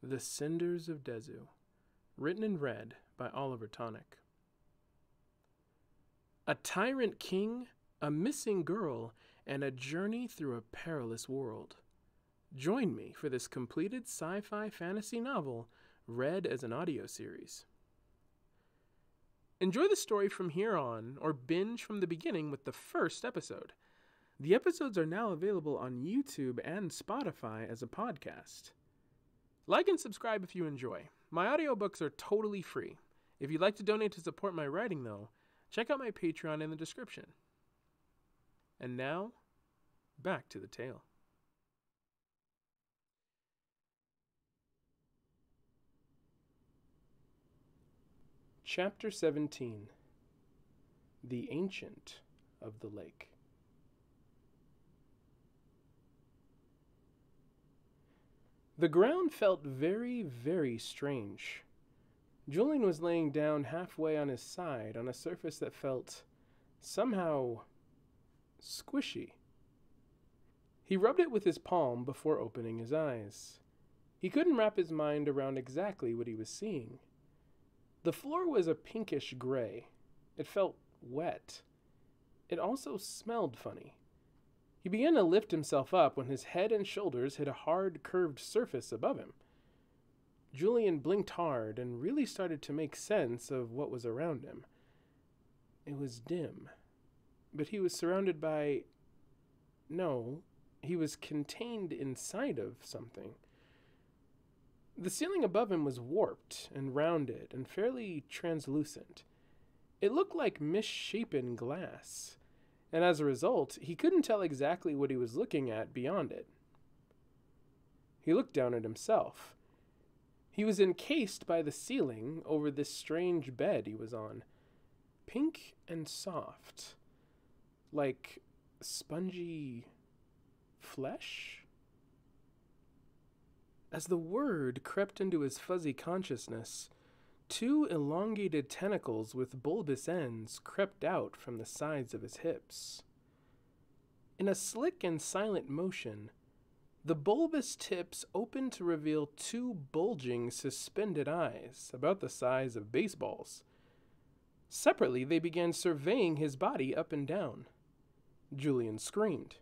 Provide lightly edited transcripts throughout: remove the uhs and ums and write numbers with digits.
The Cinders of Dezu, written and read by Oliver Tonic. A tyrant king, a missing girl, and a journey through a perilous world. Join me for this completed sci-fi fantasy novel read as an audio series. Enjoy the story from here on, or binge from the beginning with the first episode. The episodes are now available on YouTube and Spotify as a podcast. Like and subscribe if you enjoy. My audiobooks are totally free. If you'd like to donate to support my writing, though, check out my Patreon in the description. And now, back to the tale. Chapter 17. The Ancient of the Lake. The ground felt very, very strange. Julian was laying down halfway on his side on a surface that felt somehow squishy. He rubbed it with his palm before opening his eyes. He couldn't wrap his mind around exactly what he was seeing. The floor was a pinkish gray. It felt wet. It also smelled funny. He began to lift himself up when his head and shoulders hit a hard, curved surface above him. Julian blinked hard and really started to make sense of what was around him. It was dim, but he was surrounded by... No, he was contained inside of something. The ceiling above him was warped and rounded and fairly translucent. It looked like misshapen glass, and as a result, he couldn't tell exactly what he was looking at beyond it. He looked down at himself. He was encased by the ceiling over this strange bed he was on, pink and soft, like spongy flesh? As the word crept into his fuzzy consciousness, two elongated tentacles with bulbous ends crept out from the sides of his hips. In a slick and silent motion, the bulbous tips opened to reveal two bulging, suspended eyes, about the size of baseballs. Separately, they began surveying his body up and down. Julian screamed.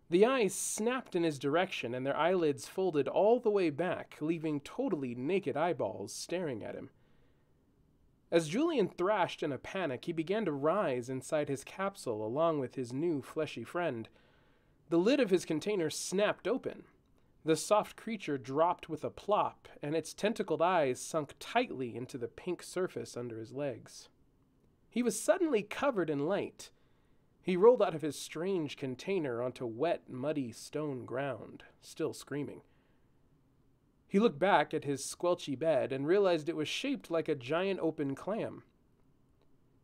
The eyes snapped in his direction, and their eyelids folded all the way back, leaving totally naked eyeballs staring at him. As Julian thrashed in a panic, he began to rise inside his capsule along with his new fleshy friend. The lid of his container snapped open. The soft creature dropped with a plop, and its tentacled eyes sunk tightly into the pink surface under his legs. He was suddenly covered in light. He rolled out of his strange container onto wet, muddy stone ground, still screaming. He looked back at his squelchy bed and realized it was shaped like a giant open clam.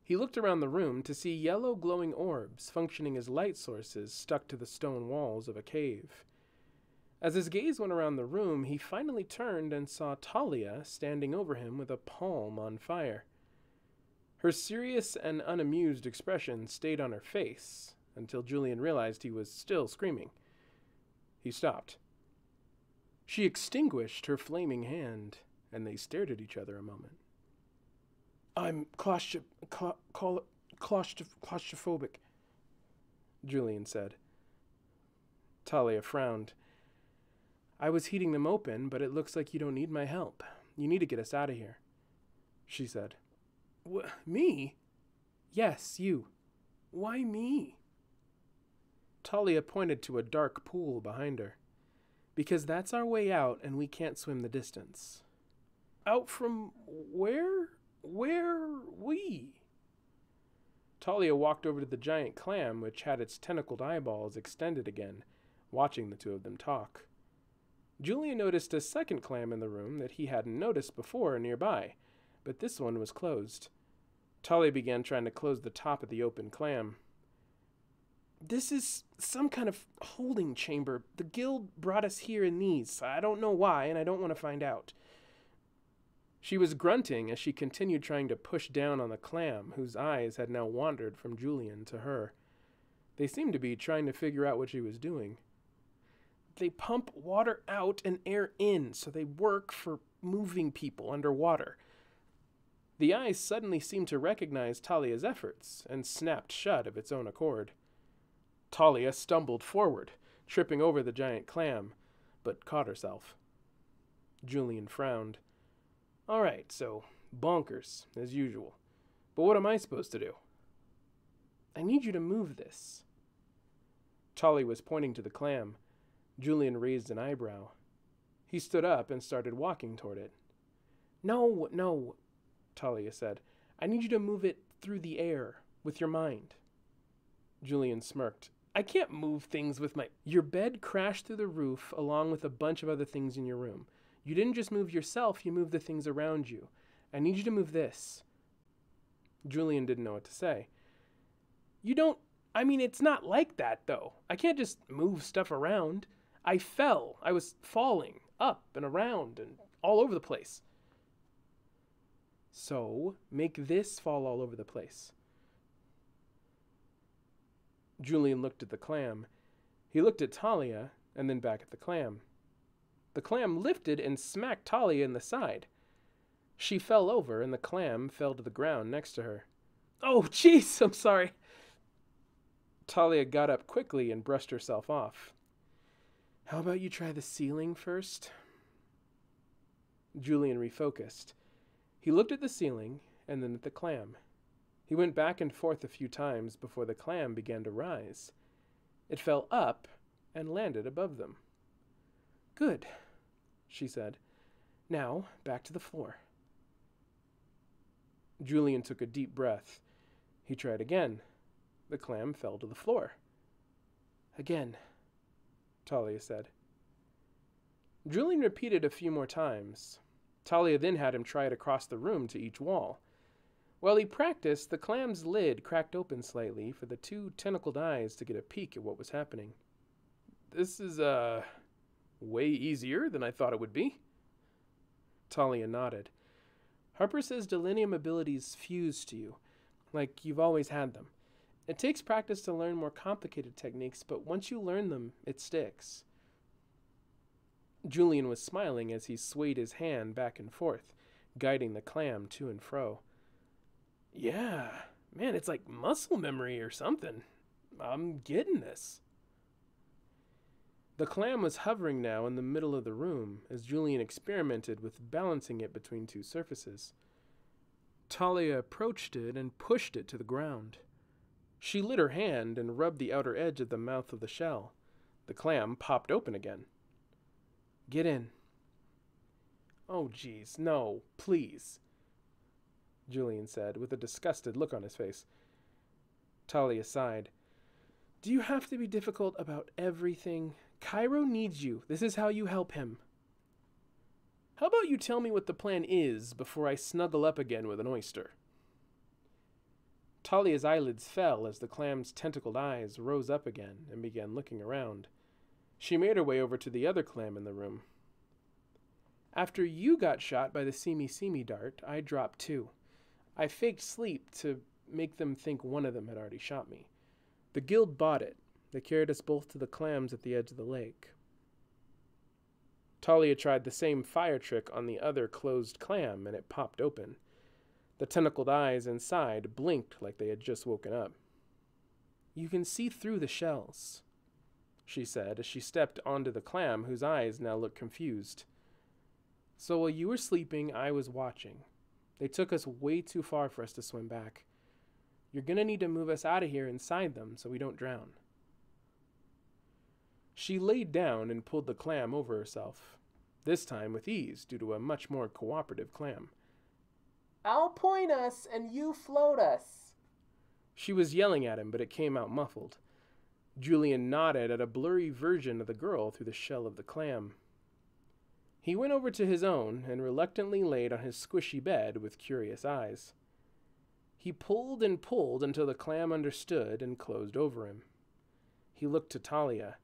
He looked around the room to see yellow glowing orbs functioning as light sources stuck to the stone walls of a cave. As his gaze went around the room, he finally turned and saw Talia standing over him with a palm on fire. Her serious and unamused expression stayed on her face until Julian realized he was still screaming. He stopped. She extinguished her flaming hand, and they stared at each other a moment. "I'm claustrophobic," Julian said. Talia frowned. "I was heating them open, but it looks like you don't need my help. You need to get us out of here," she said. Me? Yes, you. Why me? Talia pointed to a dark pool behind her. Because that's our way out and we can't swim the distance. Out from where? Where we? Talia walked over to the giant clam, which had its tentacled eyeballs extended again, watching the two of them talk. Julian noticed a second clam in the room that he hadn't noticed before nearby, but this one was closed. Talia began trying to close the top of the open clam. "This is some kind of holding chamber. The guild brought us here in these. I don't know why, and I don't want to find out." She was grunting as she continued trying to push down on the clam, whose eyes had now wandered from Julian to her. They seemed to be trying to figure out what she was doing. They pump water out and air in, so they work for moving people underwater. The eyes suddenly seemed to recognize Talia's efforts and snapped shut of its own accord. Talia stumbled forward, tripping over the giant clam, but caught herself. Julian frowned. All right, so bonkers, as usual. But what am I supposed to do? I need you to move this. Talia was pointing to the clam. Julian raised an eyebrow. He stood up and started walking toward it. No, Talia said. I need you to move it through the air, with your mind. Julian smirked. I can't move things with my... Your bed crashed through the roof along with a bunch of other things in your room. You didn't just move yourself, you moved the things around you. I need you to move this. Julian didn't know what to say. It's not like that, though. I can't just move stuff around. I fell. I was falling up and around and all over the place. So, make this fall all over the place. Julian looked at the clam. He looked at Talia and then back at the clam. The clam lifted and smacked Talia in the side. She fell over and the clam fell to the ground next to her. Oh, jeez, I'm sorry. Talia got up quickly and brushed herself off. How about you try the ceiling first? Julian refocused. He looked at the ceiling and then at the clam. He went back and forth a few times before the clam began to rise. It fell up and landed above them. Good, she said. Now, back to the floor. Julian took a deep breath. He tried again. The clam fell to the floor. Again, Talia said. Julian repeated a few more times. Talia then had him try it across the room to each wall. While he practiced, the clam's lid cracked open slightly for the two tentacled eyes to get a peek at what was happening. This is, way easier than I thought it would be. Talia nodded. Harper says delinium abilities fuse to you, like you've always had them. It takes practice to learn more complicated techniques, but once you learn them, it sticks. Julian was smiling as he swayed his hand back and forth, guiding the clam to and fro. Yeah, man, it's like muscle memory or something. I'm getting this. The clam was hovering now in the middle of the room as Julian experimented with balancing it between two surfaces. Talia approached it and pushed it to the ground. She lit her hand and rubbed the outer edge of the mouth of the shell. The clam popped open again. Get in. Oh, geez, no, please, Julian said, with a disgusted look on his face. Talia sighed. Do you have to be difficult about everything? Cairo needs you. This is how you help him. How about you tell me what the plan is before I snuggle up again with an oyster? Talia's eyelids fell as the clam's tentacled eyes rose up again and began looking around. She made her way over to the other clam in the room. After you got shot by the see-me dart, I dropped too. I faked sleep to make them think one of them had already shot me. The guild bought it. They carried us both to the clams at the edge of the lake. Talia tried the same fire trick on the other closed clam, and it popped open. The tentacled eyes inside blinked like they had just woken up. You can see through the shells, she said as she stepped onto the clam, whose eyes now looked confused. So while you were sleeping, I was watching. They took us way too far for us to swim back. You're gonna need to move us out of here inside them so we don't drown. She laid down and pulled the clam over herself, this time with ease due to a much more cooperative clam. I'll point us and you float us. She was yelling at him, but it came out muffled. Julian nodded at a blurry version of the girl through the shell of the clam. He went over to his own and reluctantly laid on his squishy bed with curious eyes. He pulled and pulled until the clam understood and closed over him. He looked to Talia.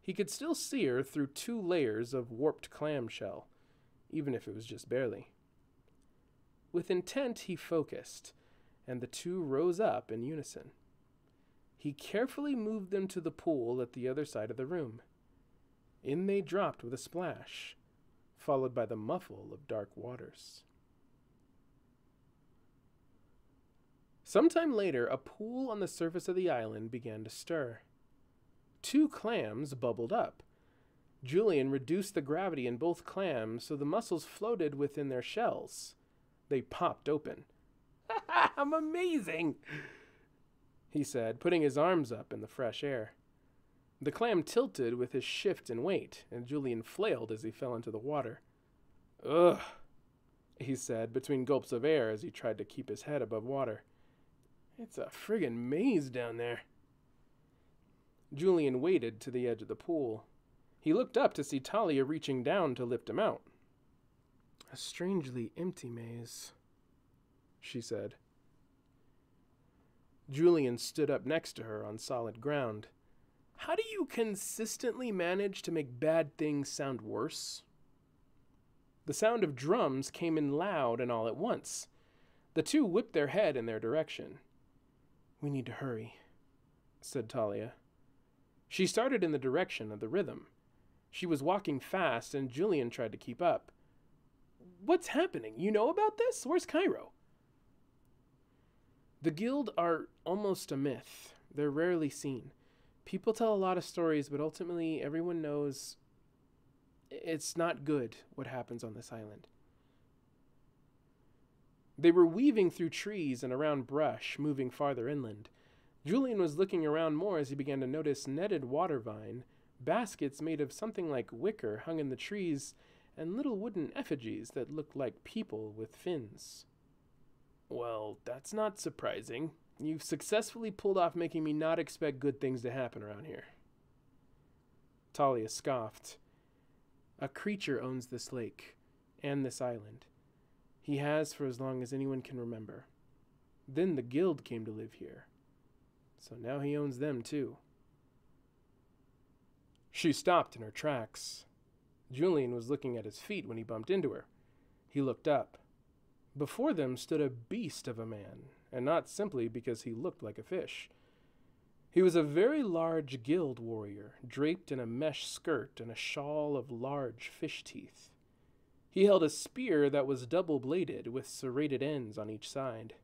He could still see her through 2 layers of warped clamshell, even if it was just barely. With intent, he focused, and the two rose up in unison. He carefully moved them to the pool at the other side of the room. In they dropped with a splash, followed by the muffle of dark waters. Sometime later, a pool on the surface of the island began to stir. 2 clams bubbled up. Julian reduced the gravity in both clams so the mussels floated within their shells. They popped open. "I'm amazing," he said, putting his arms up in the fresh air. The clam tilted with his shift in weight, and Julian flailed as he fell into the water. "Ugh," he said, between gulps of air as he tried to keep his head above water. "It's a friggin' maze down there." Julian waded to the edge of the pool. He looked up to see Talia reaching down to lift him out. "A strangely empty maze," she said. Julian stood up next to her on solid ground. "How do you consistently manage to make bad things sound worse?" The sound of drums came in loud and all at once. The 2 whipped their head in their direction. "We need to hurry," said Talia. She started in the direction of the rhythm. She was walking fast, and Julian tried to keep up. "What's happening? You know about this? Where's Cairo?" The guild are almost a myth. They're rarely seen. People tell a lot of stories, but ultimately everyone knows it's not good what happens on this island. They were weaving through trees and around brush, moving farther inland. Julian was looking around more as he began to notice netted water vine, baskets made of something like wicker hung in the trees, and little wooden effigies that looked like people with fins. "Well, that's not surprising. You've successfully pulled off making me not expect good things to happen around here." Talia scoffed. "A creature owns this lake, and this island. He has for as long as anyone can remember. Then the guild came to live here. So now he owns them too." She stopped in her tracks. Julian was looking at his feet when he bumped into her. He looked up. Before them stood a beast of a man, and not simply because he looked like a fish. He was a very large guild warrior, draped in a mesh skirt and a shawl of large fish teeth. He held a spear that was double-bladed with serrated ends on each side.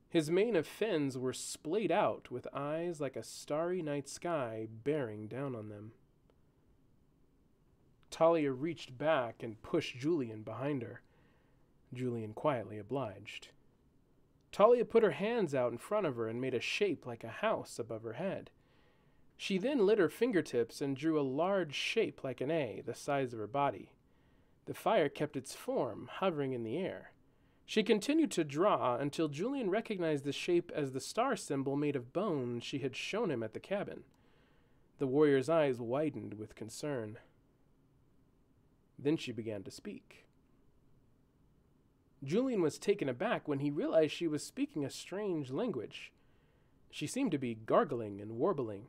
His mane of fins were splayed out with eyes like a starry night sky bearing down on them. Talia reached back and pushed Julian behind her. Julian quietly obliged. Talia put her hands out in front of her and made a shape like a house above her head. She then lit her fingertips and drew a large shape like an A, the size of her body. The fire kept its form, hovering in the air. She continued to draw until Julian recognized the shape as the star symbol made of bone she had shown him at the cabin. The warrior's eyes widened with concern. Then she began to speak. Julian was taken aback when he realized she was speaking a strange language. She seemed to be gargling and warbling.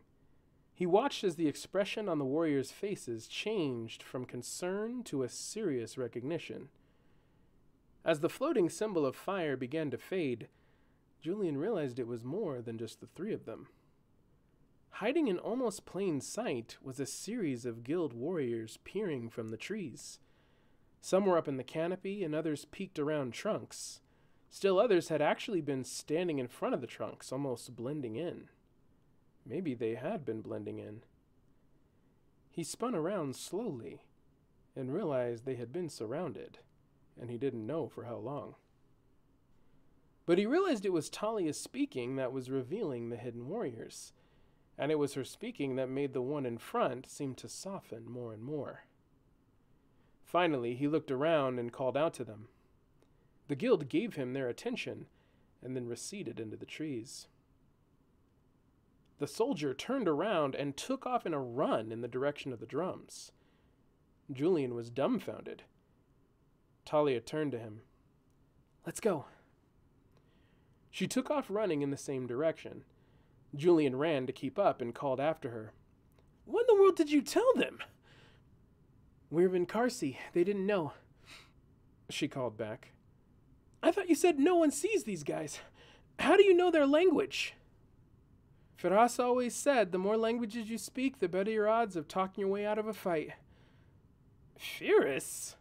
He watched as the expression on the warriors' faces changed from concern to a serious recognition. As the floating symbol of fire began to fade, Julian realized it was more than just the 3 of them. Hiding in almost plain sight was a series of guild warriors peering from the trees. Some were up in the canopy, and others peeked around trunks. Still others had actually been standing in front of the trunks, almost blending in. Maybe they had been blending in. He spun around slowly and realized they had been surrounded, and he didn't know for how long. But he realized it was Talia speaking that was revealing the hidden warriors, and it was her speaking that made the one in front seem to soften more and more. Finally, he looked around and called out to them. The guild gave him their attention and then receded into the trees. The soldier turned around and took off in a run in the direction of the drums. Julian was dumbfounded. Talia turned to him. "Let's go." She took off running in the same direction. Julian ran to keep up and called after her. "What in the world did you tell them?" "We're in Karsi. They didn't know," she called back. "I thought you said no one sees these guys. How do you know their language?" Firas always said the more languages you speak, the better your odds of talking your way out of a fight. Firas?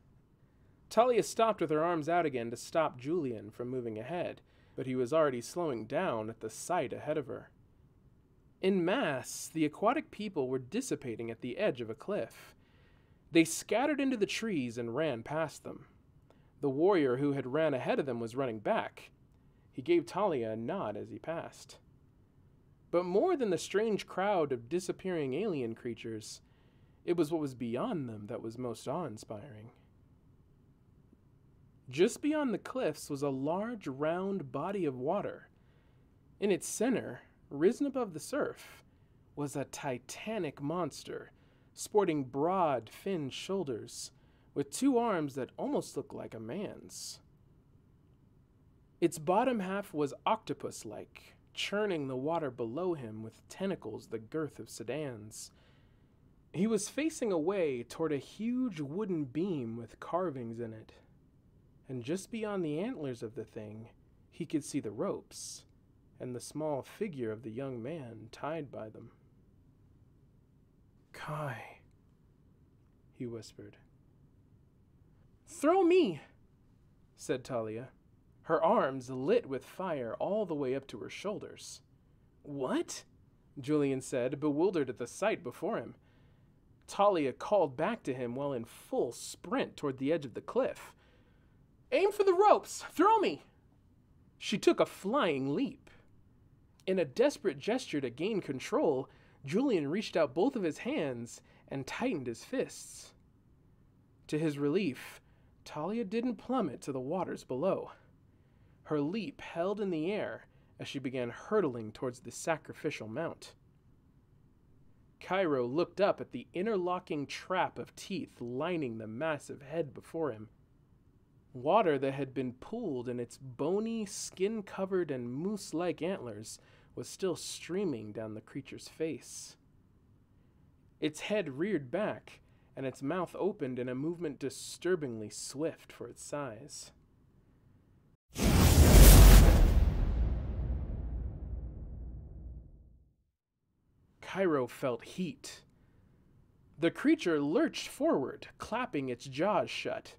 Talia stopped with her arms out again to stop Julian from moving ahead, but he was already slowing down at the sight ahead of her. In mass, the aquatic people were dissipating at the edge of a cliff. They scattered into the trees and ran past them. The warrior who had ran ahead of them was running back. He gave Talia a nod as he passed. But more than the strange crowd of disappearing alien creatures, it was what was beyond them that was most awe-inspiring. Just beyond the cliffs was a large, round body of water. In its center, risen above the surf, was a titanic monster, sporting broad, finned shoulders, with 2 arms that almost looked like a man's. Its bottom half was octopus-like, churning the water below him with tentacles the girth of sedans. He was facing away toward a huge wooden beam with carvings in it. And just beyond the antlers of the thing, he could see the ropes and the small figure of the young man tied by them. "Kai," he whispered. "Throw me," said Talia, her arms lit with fire all the way up to her shoulders. "What?" Julian said, bewildered at the sight before him. Talia called back to him while in full sprint toward the edge of the cliff. "Aim for the ropes! Throw me!" She took a flying leap. In a desperate gesture to gain control, Julian reached out both of his hands and tightened his fists. To his relief, Talia didn't plummet to the waters below. Her leap held in the air as she began hurtling towards the sacrificial mount. Cairo looked up at the interlocking trap of teeth lining the massive head before him. Water that had been pooled in its bony, skin-covered, and moose-like antlers was still streaming down the creature's face. Its head reared back, and its mouth opened in a movement disturbingly swift for its size. Cairo felt heat. The creature lurched forward, clapping its jaws shut.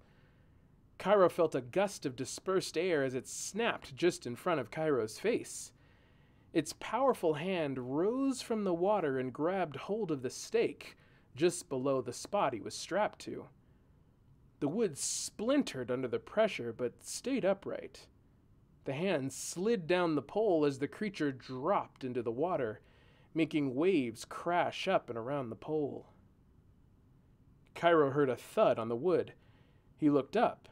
Cairo felt a gust of dispersed air as it snapped just in front of Cairo's face. Its powerful hand rose from the water and grabbed hold of the stake just below the spot he was strapped to. The wood splintered under the pressure but stayed upright. The hand slid down the pole as the creature dropped into the water, making waves crash up and around the pole. Cairo heard a thud on the wood. He looked up.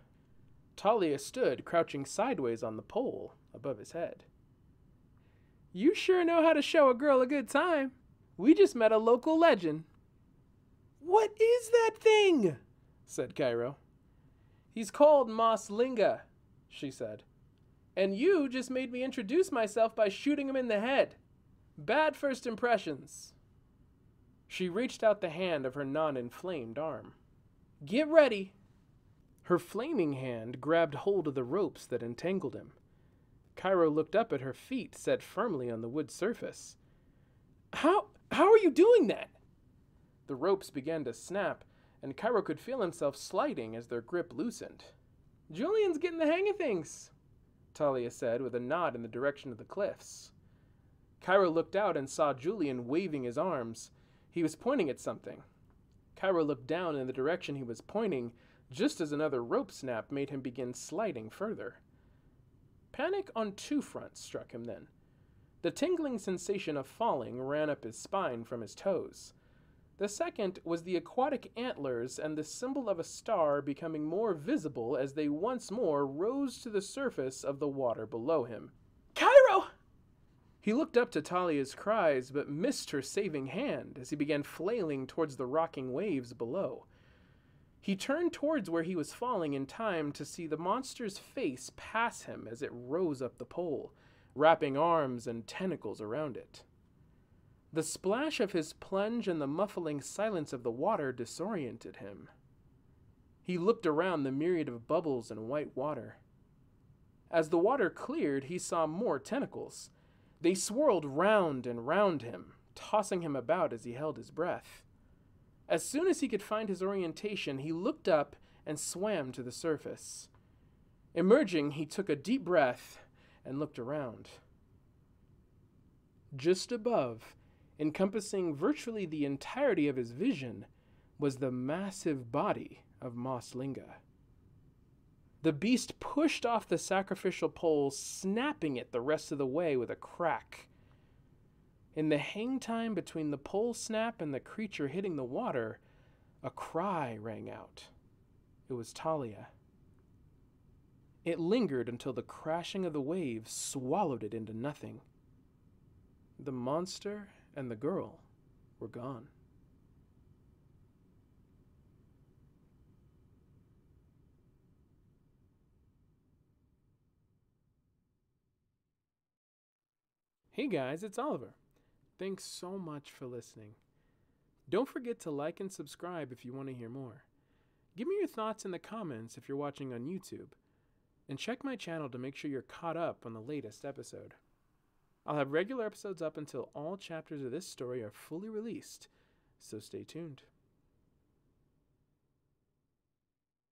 Talia stood crouching sideways on the pole above his head. "You sure know how to show a girl a good time. We just met a local legend." "What is that thing?" said Cairo. "He's called Mas Linga," she said. "And you just made me introduce myself by shooting him in the head. Bad first impressions." She reached out the hand of her non-inflamed arm. "Get ready." Her flaming hand grabbed hold of the ropes that entangled him. Cairo looked up at her feet set firmly on the wood surface. How are you doing that?" The ropes began to snap, and Cairo could feel himself sliding as their grip loosened. "Julian's getting the hang of things," Talia said with a nod in the direction of the cliffs. Cairo looked out and saw Julian waving his arms. He was pointing at something. Cairo looked down in the direction he was pointing, just as another rope snap made him begin sliding further. Panic on 2 fronts struck him then. The tingling sensation of falling ran up his spine from his toes. The second was the aquatic antlers and the symbol of a star becoming more visible as they once more rose to the surface of the water below him. "Cairo!" He looked up to Talia's cries, but missed her saving hand as he began flailing towards the rocking waves below. He turned towards where he was falling in time to see the monster's face pass him as it rose up the pole, wrapping arms and tentacles around it. The splash of his plunge and the muffling silence of the water disoriented him. He looked around the myriad of bubbles and white water. As the water cleared, he saw more tentacles. They swirled round and round him, tossing him about as he held his breath. As soon as he could find his orientation, he looked up and swam to the surface. Emerging, he took a deep breath and looked around. Just above, encompassing virtually the entirety of his vision, was the massive body of Moslinga. The beast pushed off the sacrificial pole, snapping it the rest of the way with a crack. In the hang time between the pole snap and the creature hitting the water, a cry rang out. It was Talia. It lingered until the crashing of the waves swallowed it into nothing. The monster and the girl were gone. Hey guys, it's Oliver. Thanks so much for listening. Don't forget to like and subscribe if you want to hear more. Give me your thoughts in the comments if you're watching on YouTube. And check my channel to make sure you're caught up on the latest episode. I'll have regular episodes up until all chapters of this story are fully released, so stay tuned.